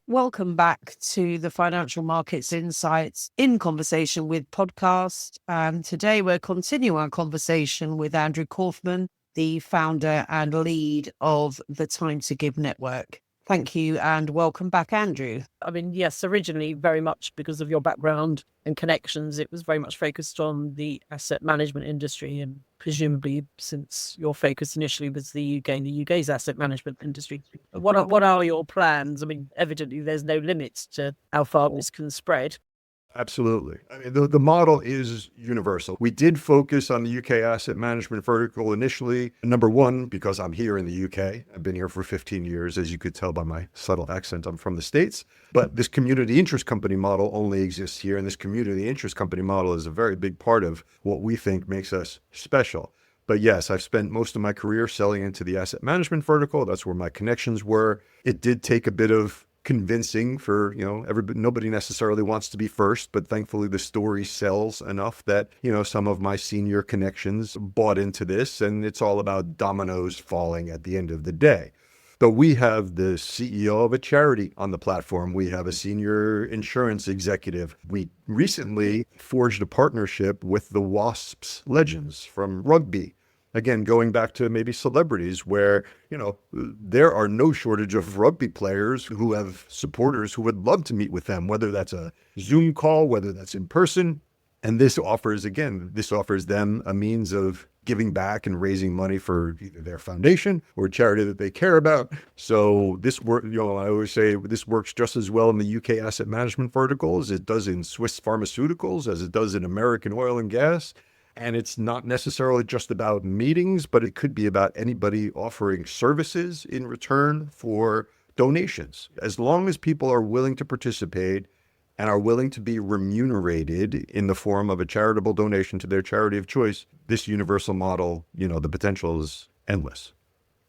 Welcome back to the Financial Markets Insights in Conversation with podcast. And today we're continuing our conversation with Andrew Kaufmann, the founder and lead of the Time to Give network. Thank you and welcome back, Andrew. I mean, yes, originally very much because of your background and connections, it was very much focused on the asset management industry, and presumably since your focus initially was the UK and the UK's asset management industry. What are your plans? I mean, evidently there's no limits to how far this can spread. Absolutely. I mean, the model is universal. We did focus on the UK asset management vertical initially. Number one, because I'm here in the UK. I've been here for 15 years. As you could tell by my subtle accent, I'm from the States. But this community interest company model only exists here. And this community interest company model is a very big part of what we think makes us special. But yes, I've spent most of my career selling into the asset management vertical. That's where my connections were. It did take a bit of convincing for, nobody necessarily wants to be first, but thankfully the story sells enough that, some of my senior connections bought into this, and it's all about dominoes falling at the end of the day. But we have the CEO of a charity on the platform. We have a senior insurance executive. We recently forged a partnership with the Wasps Legends from rugby. Again, going back to maybe celebrities where, there are no shortage of rugby players who have supporters who would love to meet with them, whether that's a Zoom call, whether that's in person. And this offers them a means of giving back and raising money for either their foundation or a charity that they care about. So this work, I always say this works just as well in the UK asset management vertical as it does in Swiss pharmaceuticals, as it does in American oil and gas. And it's not necessarily just about meetings, but it could be about anybody offering services in return for donations. As long as people are willing to participate and are willing to be remunerated in the form of a charitable donation to their charity of choice, this universal model, the potential is endless.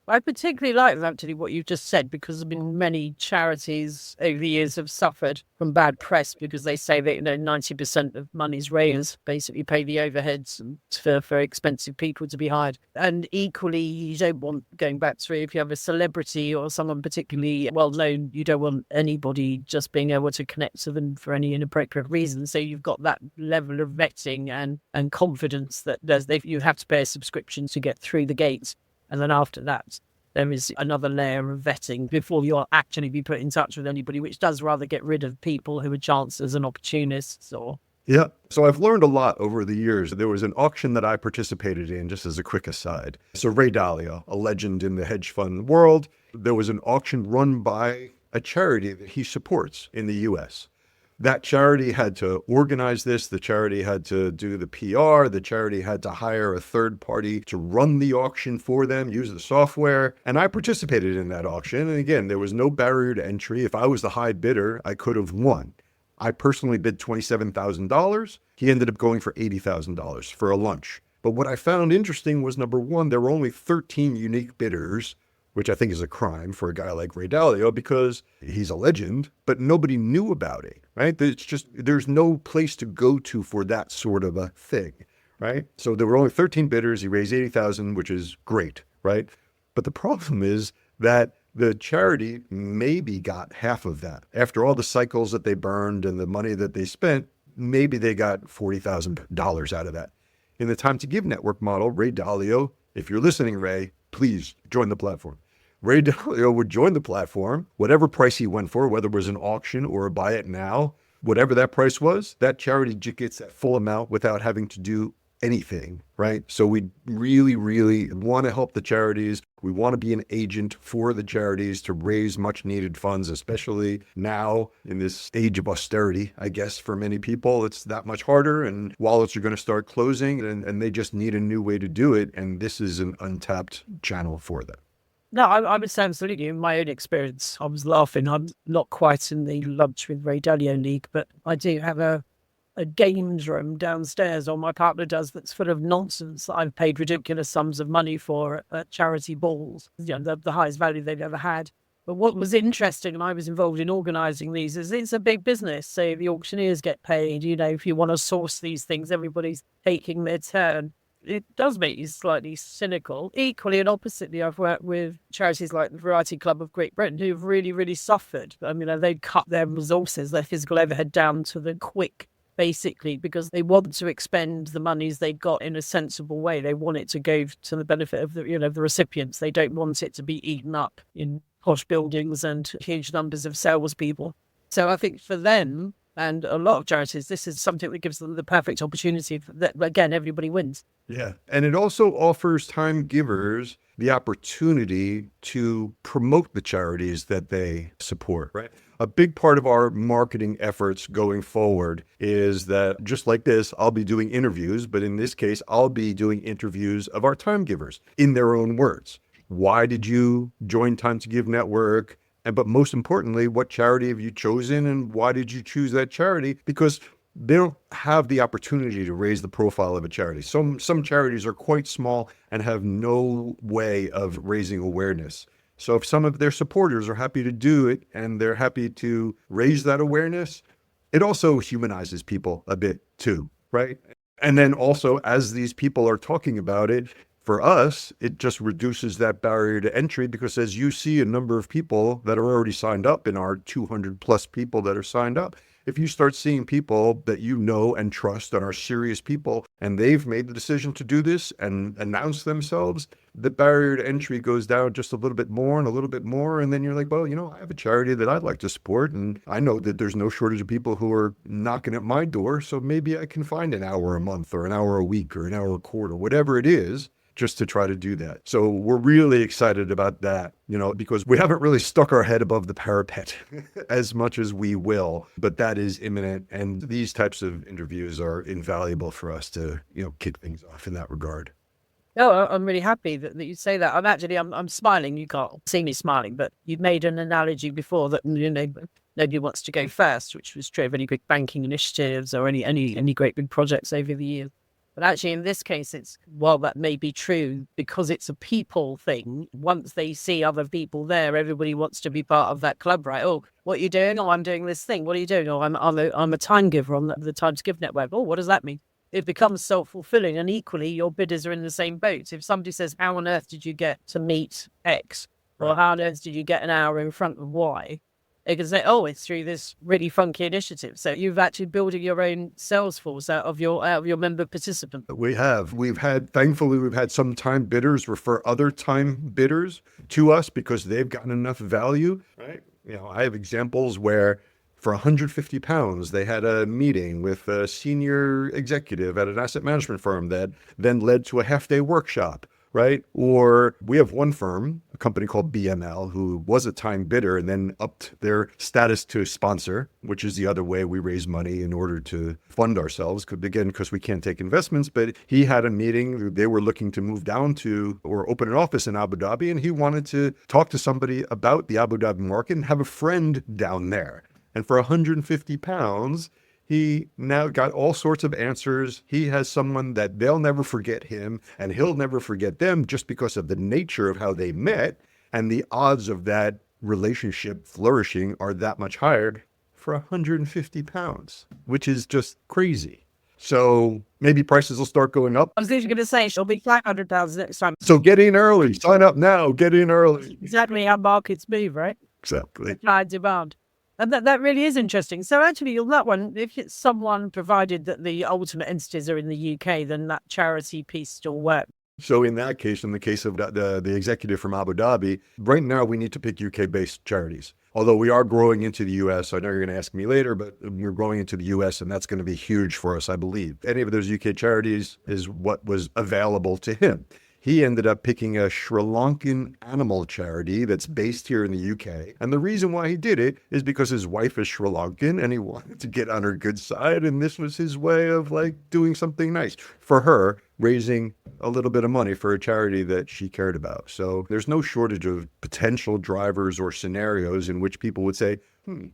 I particularly like actually what you've just said, because many charities over the years have suffered from bad press because they say that 90% of money's raised basically pay the overheads and for very expensive people to be hired. And equally, you don't want, going back through, if you have a celebrity or someone particularly well known, you don't want anybody just being able to connect to them for any inappropriate reason. So you've got that level of vetting and confidence that you have to pay a subscription to get through the gates. And then after that, there is another layer of vetting before you'll actually be put in touch with anybody, which does rather get rid of people who are chancers and opportunists or... Yeah. So I've learned a lot over the years. There was an auction that I participated in, just as a quick aside. So Ray Dalio, a legend in the hedge fund world, there was an auction run by a charity that he supports in the US. That charity had to organize this. The charity had to do the PR. The charity had to hire a third party to run the auction for them, use the software. And I participated in that auction. And again, there was no barrier to entry. If I was the high bidder, I could have won. I personally bid $27,000. He ended up going for $80,000 for a lunch. But what I found interesting was, number one, there were only 13 unique bidders, which I think is a crime for a guy like Ray Dalio because he's a legend, but nobody knew about it, right? There's no place to go to for that sort of a thing, right? So there were only 13 bidders. He raised $80,000, which is great, right? But the problem is that the charity maybe got half of that. After all the cycles that they burned and the money that they spent, maybe they got $40,000 out of that. In the Time to Give network model, Ray Dalio, if you're listening, Ray, please join the platform. Ray Dalio would join the platform, whatever price he went for, whether it was an auction or a buy it now, whatever that price was, that charity gets that full amount without having to do anything, right? So we really, really want to help the charities. We want to be an agent for the charities to raise much needed funds, especially now in this age of austerity. I guess for many people, it's that much harder and wallets are going to start closing and they just need a new way to do it. And this is an untapped channel for them. No, I would say absolutely. In my own experience, I was laughing. I'm not quite in the Lunch with Ray Dalio league, but I do have a games room downstairs, or my partner does, that's full of nonsense that I've paid ridiculous sums of money for at charity balls, the highest value they've ever had. But what was interesting, and I was involved in organising these, is it's a big business. So the auctioneers get paid. If you want to source these things, everybody's taking their turn. it does make you slightly cynical. Equally and oppositely, I've worked with charities like the Variety Club of Great Britain who've really, really suffered. I mean, they'd cut their resources, their physical overhead down to the quick, basically, because they want to expend the monies they got in a sensible way. They want it to go to the benefit of the recipients. They don't want it to be eaten up in posh buildings and huge numbers of salespeople. So I think for them and a lot of charities, this is something that gives them the perfect opportunity that, again, everybody wins. Yeah. And it also offers time givers the opportunity to promote the charities that they support, right? A big part of our marketing efforts going forward is that just like this, I'll be doing interviews, but in this case, I'll be doing interviews of our time givers in their own words. Why did you join Time to Give Network? But most importantly, what charity have you chosen and why did you choose that charity? Because they don't have the opportunity to raise the profile of a charity. Some charities are quite small and have no way of raising awareness. So if some of their supporters are happy to do it and they're happy to raise that awareness, it also humanizes people a bit too, right? And then also, as these people are talking about it, for us, it just reduces that barrier to entry because as you see a number of people that are already signed up in our 200 plus people that are signed up, if you start seeing people that you know and trust and are serious people, and they've made the decision to do this and announce themselves, the barrier to entry goes down just a little bit more and a little bit more. And then you're like, well, I have a charity that I'd like to support. And I know that there's no shortage of people who are knocking at my door. So maybe I can find an hour a month or an hour a week or an hour a quarter, whatever it is, just to try to do that. So we're really excited about that, because we haven't really stuck our head above the parapet as much as we will, but that is imminent. And these types of interviews are invaluable for us to, kick things off in that regard. Oh, I'm really happy that you say that. I'm smiling. You can't see me smiling, but you made an analogy before that, nobody wants to go first, which was true of any big banking initiatives or any great big projects over the years. But actually, in this case, while that may be true, because it's a people thing, once they see other people there, everybody wants to be part of that club, right? Oh, what are you doing? Oh, I'm doing this thing. What are you doing? Oh, I'm a time giver on the Time to Give network. Oh, what does that mean? It becomes self-fulfilling, and equally, your bidders are in the same boat. If somebody says, how on earth did you get to meet X? Or how on earth did you get an hour in front of Y? They can say, oh, it's through this really funky initiative. So you've actually building your own sales force out of your member participants. Thankfully, we've had some time bidders refer other time bidders to us because they've gotten enough value, right? I have examples where for £150, they had a meeting with a senior executive at an asset management firm that then led to a half-day workshop. Right? Or we have one firm, a company called BML, who was a time bidder and then upped their status to sponsor, which is the other way we raise money in order to fund ourselves. Because we can't take investments, but he had a meeting. They were looking to move down to or open an office in Abu Dhabi, and he wanted to talk to somebody about the Abu Dhabi market and have a friend down there. And for £150, he now got all sorts of answers. He has someone that they'll never forget him and he'll never forget them just because of the nature of how they met. And the odds of that relationship flourishing are that much higher for £150, which is just crazy. So maybe prices will start going up. I was literally going to say, she'll be £500 next time. So get in early. Sign up now. Get in early. Exactly how markets move, right? Exactly. High demand. And that really is interesting. So actually, on that one, if it's someone provided that the ultimate entities are in the UK, then that charity piece still works. So in that case, in the case of the executive from Abu Dhabi, right now we need to pick UK-based charities. Although we are growing into the US, I know you're going to ask me later, but we're growing into the US and that's going to be huge for us, I believe. Any of those UK charities is what was available to him. He ended up picking a Sri Lankan animal charity that's based here in the UK. And the reason why he did it is because his wife is Sri Lankan and he wanted to get on her good side. And this was his way of doing something nice for her, raising a little bit of money for a charity that she cared about. So there's no shortage of potential drivers or scenarios in which people would say,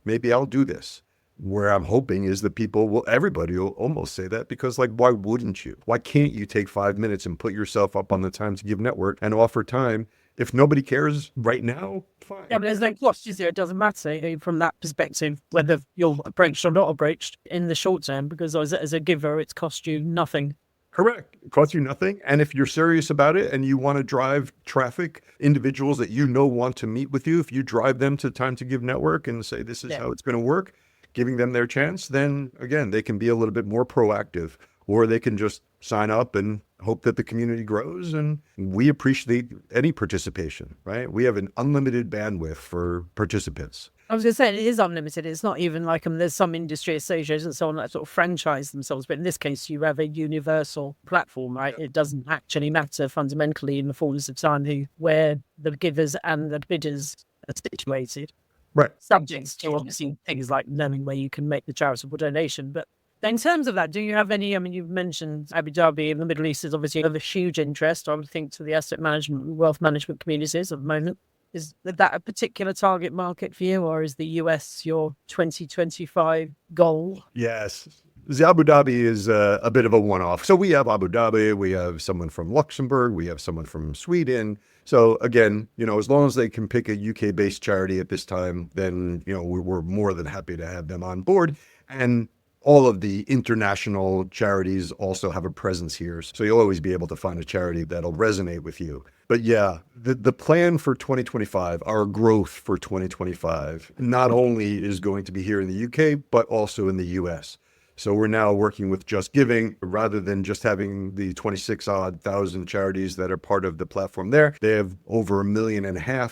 maybe I'll do this. Where I'm hoping is that everybody will almost say that because why wouldn't you? Why can't you take 5 minutes and put yourself up on the Time to Give network and offer time? If nobody cares right now, fine. Yeah, but there's no cost, is there? It doesn't matter from that perspective, whether you're approached or not approached in the short term, because as a giver, it's cost you nothing. Correct. It costs you nothing. And if you're serious about it and you want to drive traffic, individuals that you know want to meet with you, if you drive them to Time to Give Network and say, this is how it's going to work, giving them their chance, then again, they can be a little bit more proactive, or they can just sign up and hope that the community grows. And we appreciate any participation, right? We have an unlimited bandwidth for participants. I was going to say, it is unlimited. It's not even like there's some industry associations and so on that sort of franchise themselves. But in this case, you have a universal platform, right? It doesn't actually matter fundamentally in the fullness of time where the givers and the bidders are situated. Right. Subjects to obviously things like knowing where you can make the charitable donation. But in terms of that, do you have any, I mean, you've mentioned Abu Dhabi and the Middle East is obviously of a huge interest, I would think, to the asset management and wealth management communities at the moment. Is that a particular target market for you, or is the US your 2025 goal? Yes. The Abu Dhabi is a bit of a one-off. So we have Abu Dhabi, we have someone from Luxembourg, we have someone from Sweden. So again, as long as they can pick a UK-based charity at this time, then, we're more than happy to have them on board. And all of the international charities also have a presence here. So you'll always be able to find a charity that'll resonate with you. But yeah, the plan for 2025, our growth for 2025, not only is going to be here in the UK, but also in the US. So we're now working with Just Giving, rather than just having the 26,000 charities that are part of the platform there. They have over 1.5 million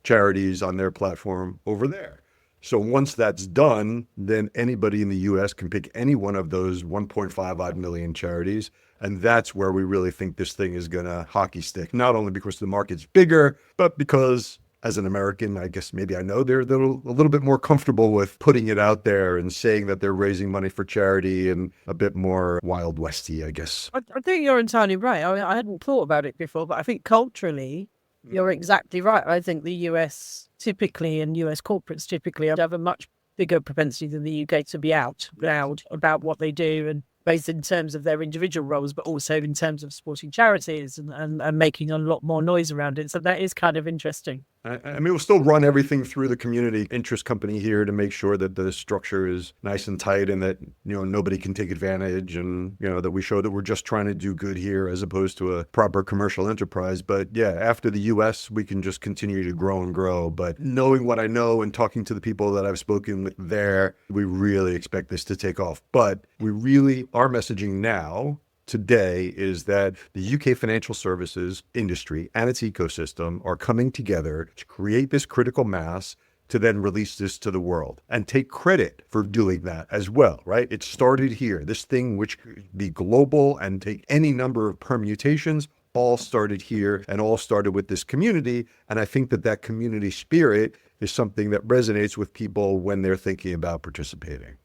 charities on their platform over there. So once that's done, then anybody in the U.S. can pick any one of those 1.5 million charities. And that's where we really think this thing is going to hockey stick, not only because the market's bigger, but because as an American, I guess maybe I know they're a little bit more comfortable with putting it out there and saying that they're raising money for charity, and a bit more Wild Westy, I guess. I think you're entirely right. I hadn't thought about it before, but I think culturally, you're exactly right. I think the US typically and US corporates typically have a much bigger propensity than the UK to be out loud about what they do, and both in terms of their individual roles, but also in terms of supporting charities and making a lot more noise around it. So that is kind of interesting. I mean, we'll still run everything through the community interest company here to make sure that the structure is nice and tight, and that, nobody can take advantage, and, that we show that we're just trying to do good here as opposed to a proper commercial enterprise. But yeah, after the US, we can just continue to grow and grow. But knowing what I know and talking to the people that I've spoken with there, we really expect this to take off. But our messaging now today is that the UK financial services industry and its ecosystem are coming together to create this critical mass to then release this to the world and take credit for doing that as well, right? It started here. This thing, which could be global and take any number of permutations, all started here and all started with this community. And I think that community spirit is something that resonates with people when they're thinking about participating.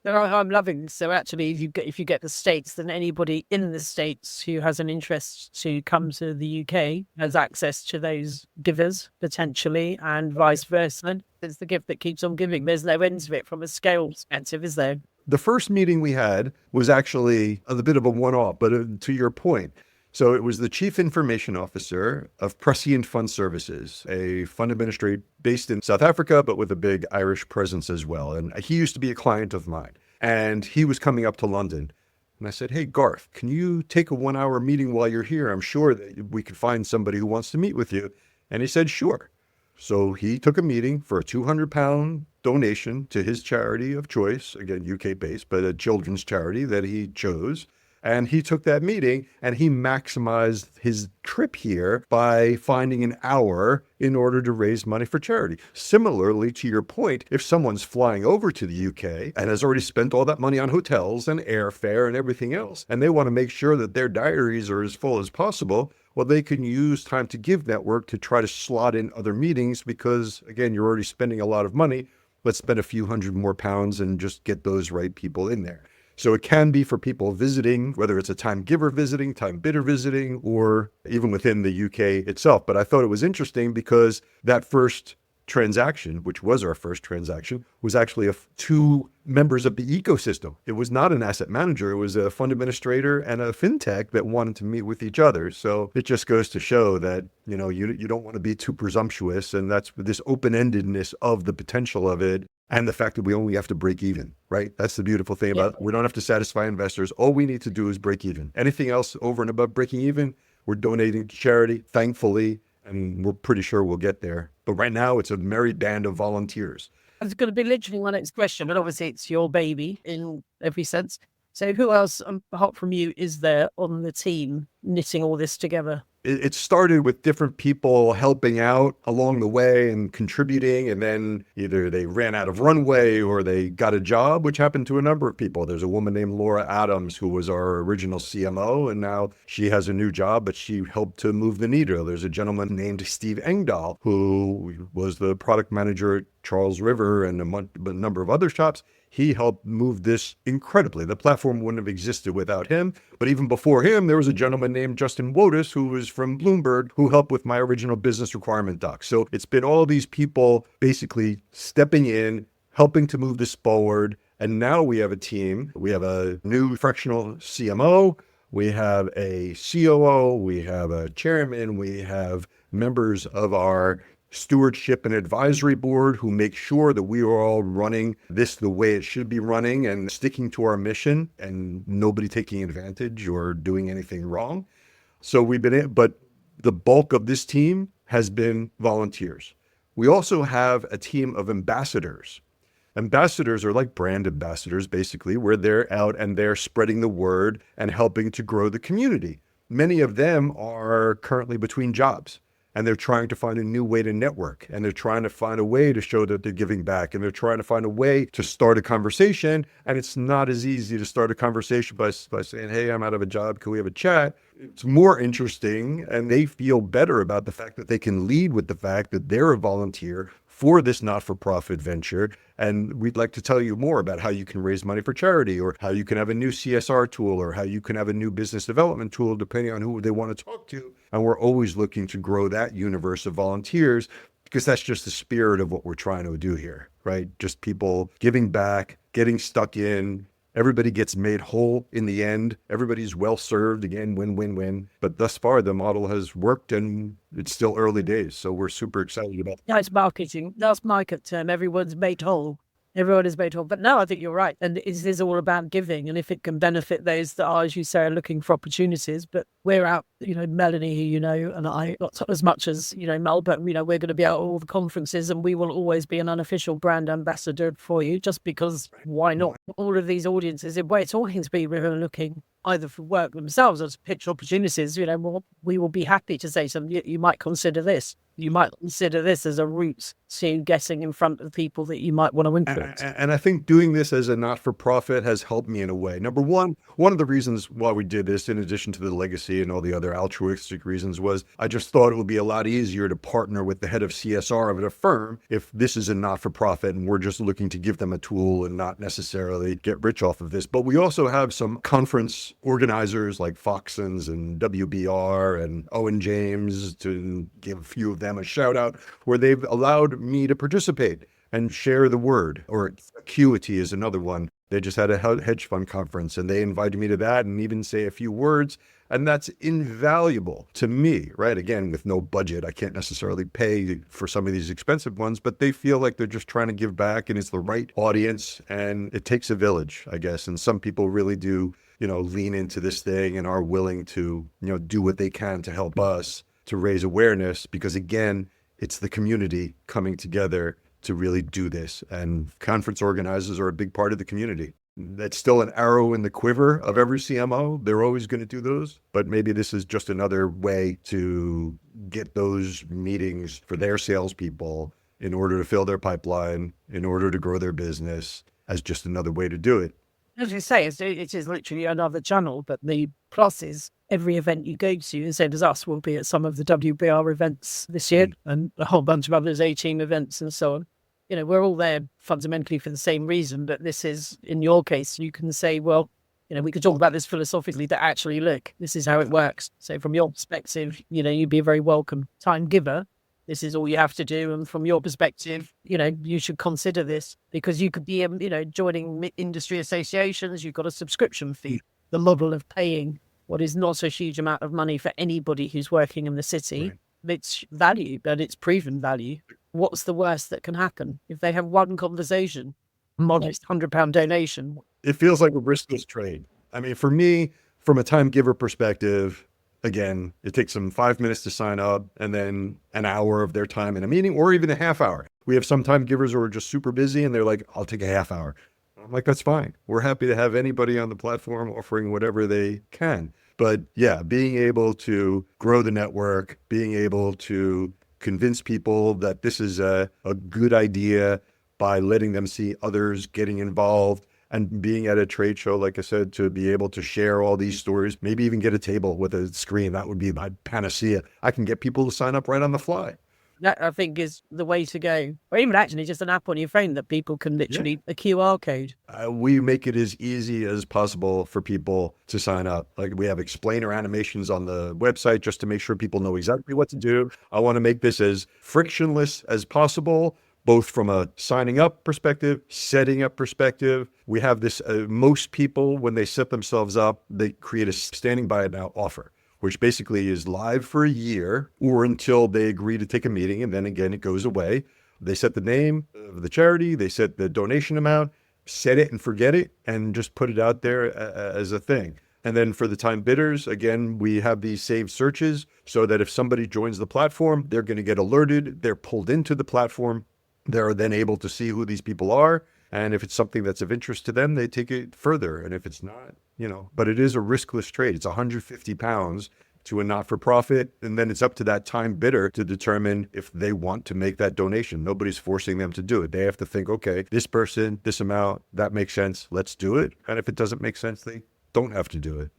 I'm loving this. So actually, if you get the States, then anybody in the States who has an interest to come to the UK has access to those givers potentially, and vice versa. It's the gift that keeps on giving. There's no end to it from a scale perspective, is there? The first meeting we had was actually a bit of a one-off, but to your point. So it was the Chief Information Officer of Prescient Fund Services, a fund administrator based in South Africa, but with a big Irish presence as well. And he used to be a client of mine, and he was coming up to London. And I said, hey, Garth, can you take a 1-hour meeting while you're here? I'm sure that we could find somebody who wants to meet with you. And he said, sure. So he took a meeting for a £200 donation to his charity of choice, again, UK-based, but a children's charity that he chose. And he took that meeting and he maximized his trip here by finding an hour in order to raise money for charity. Similarly, to your point, if someone's flying over to the UK and has already spent all that money on hotels and airfare and everything else, and they want to make sure that their diaries are as full as possible, well, they can use Time to Give Network to try to slot in other meetings because, again, you're already spending a lot of money. Let's spend a few hundred more pounds and just get those right people in there. So it can be for people visiting, whether it's a time giver visiting, time bidder visiting, or even within the UK itself. But I thought it was interesting because that first transaction, which was our first transaction, was actually two members of the ecosystem. It was not an asset manager. It was a fund administrator and a fintech that wanted to meet with each other. So it just goes to show that, you don't want to be too presumptuous. And that's this open-endedness of the potential of it and the fact that we only have to break even, right? That's the beautiful thing about it. We don't have to satisfy investors. All we need to do is break even. Anything else over and above breaking even, we're donating to charity, thankfully, and we're pretty sure we'll get there. But right now, it's a merry band of volunteers. It's going to be literally my next question, but obviously it's your baby in every sense. So who else, apart from you, is there on the team knitting all this together? It started with different people helping out along the way and contributing, and then either they ran out of runway or they got a job, which happened to a number of people. There's a woman named Laura Adams who was our original CMO, and now she has a new job, but she helped to move the needle. There's a gentleman named Steve Engdahl who was the product manager at Charles River and a number of other shops. He helped move this incredibly. The platform wouldn't have existed without him. But even before him, there was a gentleman named Justin Wotus, who was from Bloomberg, who helped with my original business requirement doc. So it's been all these people basically stepping in, helping to move this forward. And now we have a team. We have a new fractional CMO. We have a COO. We have a chairman. We have members of our stewardship and advisory board who make sure that we are all running this the way it should be running and sticking to our mission and nobody taking advantage or doing anything wrong. So but the bulk of this team has been volunteers. We also have a team of ambassadors. Ambassadors are like brand ambassadors, basically, where they're out and they're spreading the word and helping to grow the community. Many of them are currently between jobs. And they're trying to find a new way to network, and they're trying to find a way to show that they're giving back, and they're trying to find a way to start a conversation. And it's not as easy to start a conversation by saying, hey, I'm out of a job. Can we have a chat? It's more interesting, and they feel better about the fact that they can lead with the fact that they're a volunteer for this not-for-profit venture. And we'd like to tell you more about how you can raise money for charity, or how you can have a new CSR tool, or how you can have a new business development tool, depending on who they want to talk to. And we're always looking to grow that universe of volunteers, because that's just the spirit of what we're trying to do here, right? Just people giving back, getting stuck in. Everybody gets made whole in the end. Everybody's well served. Again, win, win, win. But thus far, the model has worked, and it's still early days. So we're super excited about it. Yeah, it's marketing. That's market term. Everyone's made whole. Everyone is made whole. But no, I think you're right. And it is all about giving. And if it can benefit those that are, as you say, are looking for opportunities. But we're out, Melanie, who you know, and I, not as much as, Mel, but, we're going to be out at all the conferences, and we will always be an unofficial brand ambassador for you, just because why not? All of these audiences, we're talking to people who are looking either for work themselves or to pitch opportunities, we will be happy to say something. You might consider this. You might consider this as a route to getting in front of people that you might want to influence. And I think doing this as a not-for-profit has helped me in a way. Number one of the reasons why we did this, in addition to the legacy and all the other altruistic reasons, was I just thought it would be a lot easier to partner with the head of CSR of a firm if this is a not-for-profit and we're just looking to give them a tool and not necessarily get rich off of this. But we also have some conference organizers like Foxons and WBR and Owen James, to give a few of them a shout out, where they've allowed me to participate and share the word. Or Acuity is another one. They just had a hedge fund conference and they invited me to that and even say a few words. And that's invaluable to me, right? Again, with no budget, I can't necessarily pay for some of these expensive ones, but they feel like they're just trying to give back, and it's the right audience, and it takes a village, I guess. And some people really do, lean into this thing and are willing to, do what they can to help us to raise awareness, because again, it's the community coming together to really do this. And conference organizers are a big part of the community. That's still an arrow in the quiver of every CMO. They're always going to do those, but maybe this is just another way to get those meetings for their salespeople in order to fill their pipeline, in order to grow their business, as just another way to do it. As you say, it is literally another channel, but the plus is every event you go to, and same as us, will be at some of the WBR events this year and a whole bunch of others, A-team events and so on. We're all there fundamentally for the same reason, but this is, in your case, you can say, well, we could talk about this philosophically, that actually, look, this is how it works. So from your perspective, you'd be a very welcome time giver. This is all you have to do. And from your perspective, you should consider this, because you could be, joining industry associations. You've got a subscription fee. The model of paying what is not a huge amount of money for anybody who's working in the city. Right. It's value, but it's proven value. what's the worst that can happen? If they have one conversation, modest £100 donation. It feels like a riskless trade. I mean, for me, from a time giver perspective, again, it takes them 5 minutes to sign up and then an hour of their time in a meeting or even a half hour. We have some time givers who are just super busy and they're like, I'll take a half hour. I'm like, that's fine. We're happy to have anybody on the platform offering whatever they can. But yeah, being able to grow the network, being able to convince people that this is a good idea by letting them see others getting involved and being at a trade show, like I said, to be able to share all these stories, maybe even get a table with a screen. That would be my panacea. I can get people to sign up right on the fly. That, I think, is the way to go. Or even actually just an app on your phone that people can literally, a QR code. We make it as easy as possible for people to sign up. Like we have explainer animations on the website just to make sure people know exactly what to do. I want to make this as frictionless as possible, both from a signing up perspective, setting up perspective. We have this, most people, when they set themselves up, they create a standing by now offer, which basically is live for a year or until they agree to take a meeting. And then again, it goes away. They set the name of the charity, they set the donation amount, set it and forget it, and just put it out there as a thing. And then for the time bidders, again, we have these saved searches so that if somebody joins the platform, they're going to get alerted. They're pulled into the platform. They're then able to see who these people are. And if it's something that's of interest to them, they take it further. And if it's not, but it is a riskless trade. It's £150 to a not-for-profit. And then it's up to that time bidder to determine if they want to make that donation. Nobody's forcing them to do it. They have to think, okay, this person, this amount, that makes sense. Let's do it. And if it doesn't make sense, they don't have to do it.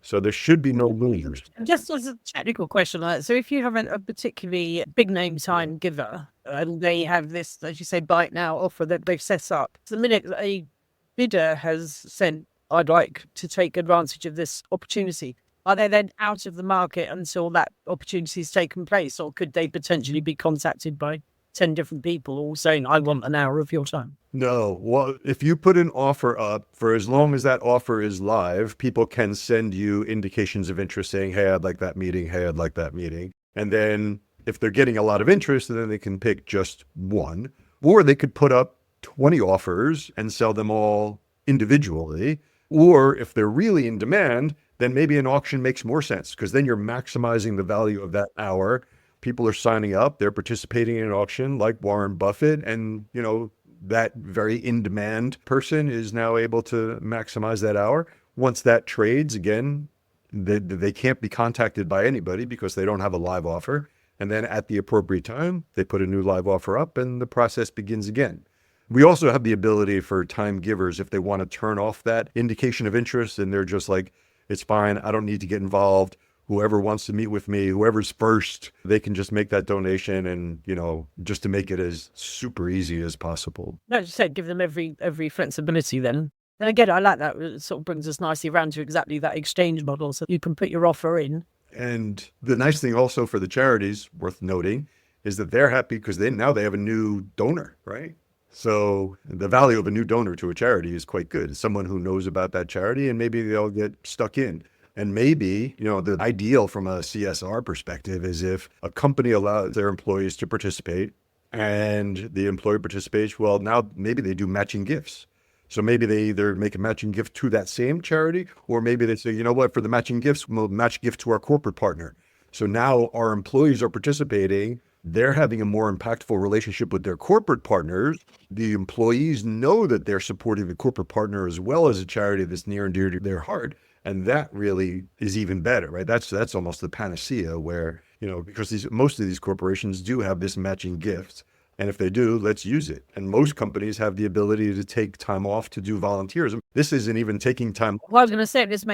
So there should be no losers. Just as a technical question, so if you have a particularly big name time giver and they have this, as you say, bite now offer that they've set up, the minute a bidder has said, I'd like to take advantage of this opportunity, are they then out of the market until that opportunity has taken place? Or could they potentially be contacted by 10 different people all saying, I want an hour of your time? No. Well, if you put an offer up, for as long as that offer is live, people can send you indications of interest saying, hey, I'd like that meeting. Hey, I'd like that meeting. And then if they're getting a lot of interest, then they can pick just one. Or they could put up 20 offers and sell them all individually. Or if they're really in demand, then maybe an auction makes more sense because then you're maximizing the value of that hour. People are signing up. They're participating in an auction like Warren Buffett. And, that very in-demand person is now able to maximize that hour. Once that trades, again, they can't be contacted by anybody because they don't have a live offer. And then at the appropriate time, they put a new live offer up and the process begins again. We also have the ability for time givers, if they want to turn off that indication of interest and they're just like, it's fine, I don't need to get involved. Whoever wants to meet with me, whoever's first, they can just make that donation and, just to make it as super easy as possible. No, as you said, give them every flexibility then. And again, I like that. It sort of brings us nicely around to exactly that exchange model. So you can put your offer in. And the nice thing also for the charities, worth noting, is that they're happy because now they have a new donor, right? So the value of a new donor to a charity is quite good. It's someone who knows about that charity and maybe they'll get stuck in. And maybe, the ideal from a CSR perspective is if a company allows their employees to participate and the employee participates, well, now maybe they do matching gifts. So maybe they either make a matching gift to that same charity, or maybe they say, you know what, for the matching gifts, we'll match gift to our corporate partner. So now our employees are participating. They're having a more impactful relationship with their corporate partners. The employees know that they're supporting the corporate partner as well as a charity that's near and dear to their heart. And that really is even better, right? That's almost the panacea where, because most of these corporations do have this matching gift. And if they do, let's use it. And most companies have the ability to take time off to do volunteerism. This isn't even taking time. Well, I was going to say, this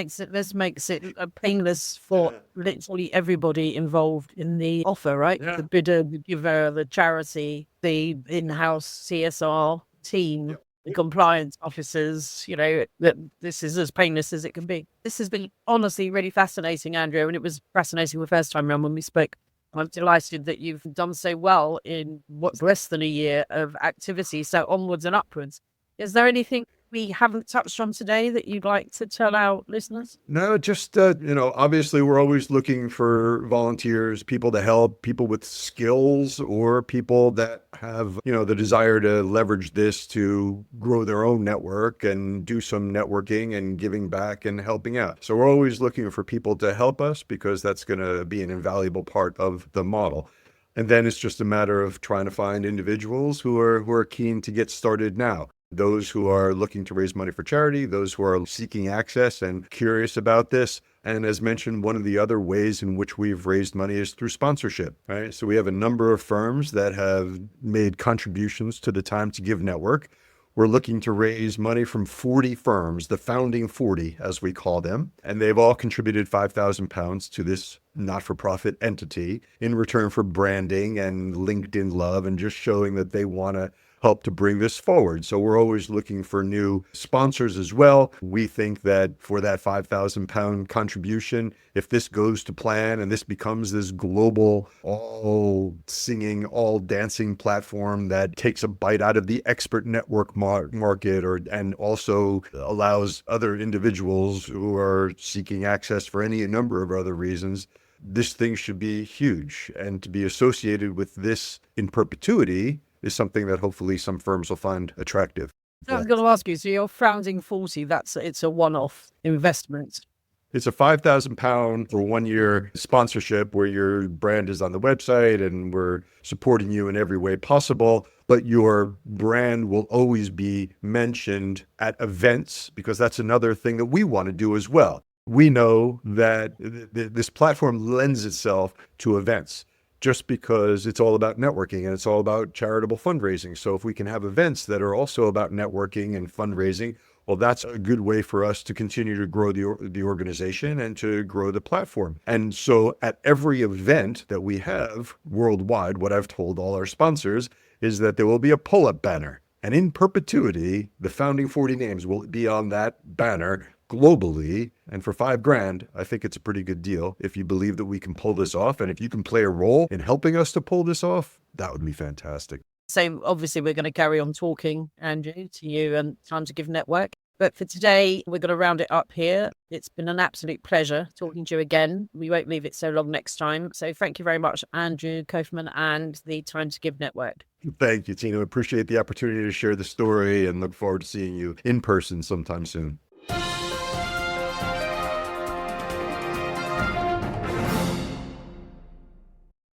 makes it painless for literally everybody involved in the offer, right? Yeah. The bidder, the giver, the charity, the in-house CSR team. The compliance officers, that this is as painless as it can be. This has been honestly really fascinating, Andrew, and it was fascinating the first time around when we spoke. I'm delighted that you've done so well in what's less than a year of activity, so onwards and upwards. Is there anything we haven't touched on today that you'd like to tell our listeners? No, just, obviously we're always looking for volunteers, people to help, people with skills or people that have, the desire to leverage this to grow their own network and do some networking and giving back and helping out. So we're always looking for people to help us because that's going to be an invaluable part of the model. And then it's just a matter of trying to find individuals who are keen to get started now. Those who are looking to raise money for charity, those who are seeking access and curious about this. And as mentioned, one of the other ways in which we've raised money is through sponsorship, right? So we have a number of firms that have made contributions to the Time to Give network. We're looking to raise money from 40 firms, the founding 40, as we call them. And they've all contributed £5,000 to this not-for-profit entity in return for branding and LinkedIn love and just showing that they want to help to bring this forward. So we're always looking for new sponsors as well. We think that for that £5,000 contribution, if this goes to plan and this becomes this global, all singing, all dancing platform that takes a bite out of the expert network market and also allows other individuals who are seeking access for any number of other reasons, this thing should be huge. And to be associated with this in perpetuity is something that hopefully some firms will find attractive. I was going to ask you, so your founding 40, it's a one-off investment. It's a £5,000 for 1 year sponsorship where your brand is on the website and we're supporting you in every way possible. But your brand will always be mentioned at events because that's another thing that we want to do as well. We know that this platform lends itself to events, just because it's all about networking and it's all about charitable fundraising. So if we can have events that are also about networking and fundraising, well, that's a good way for us to continue to grow the organization and to grow the platform. And so at every event that we have worldwide, what I've told all our sponsors is that there will be a pull-up banner. And in perpetuity, the founding 40 names will be on that banner globally. And for $5,000, I think it's a pretty good deal. If you believe that we can pull this off, and if you can play a role in helping us to pull this off, that would be fantastic. So obviously we're going to carry on talking, Andrew, to you and Time to Give Network. But for today, we're going to round it up here. It's been an absolute pleasure talking to you again. We won't leave it so long next time. So thank you very much, Andrew Kaufmann and the Time to Give Network. Thank you, Tina. Appreciate the opportunity to share the story and look forward to seeing you in person sometime soon.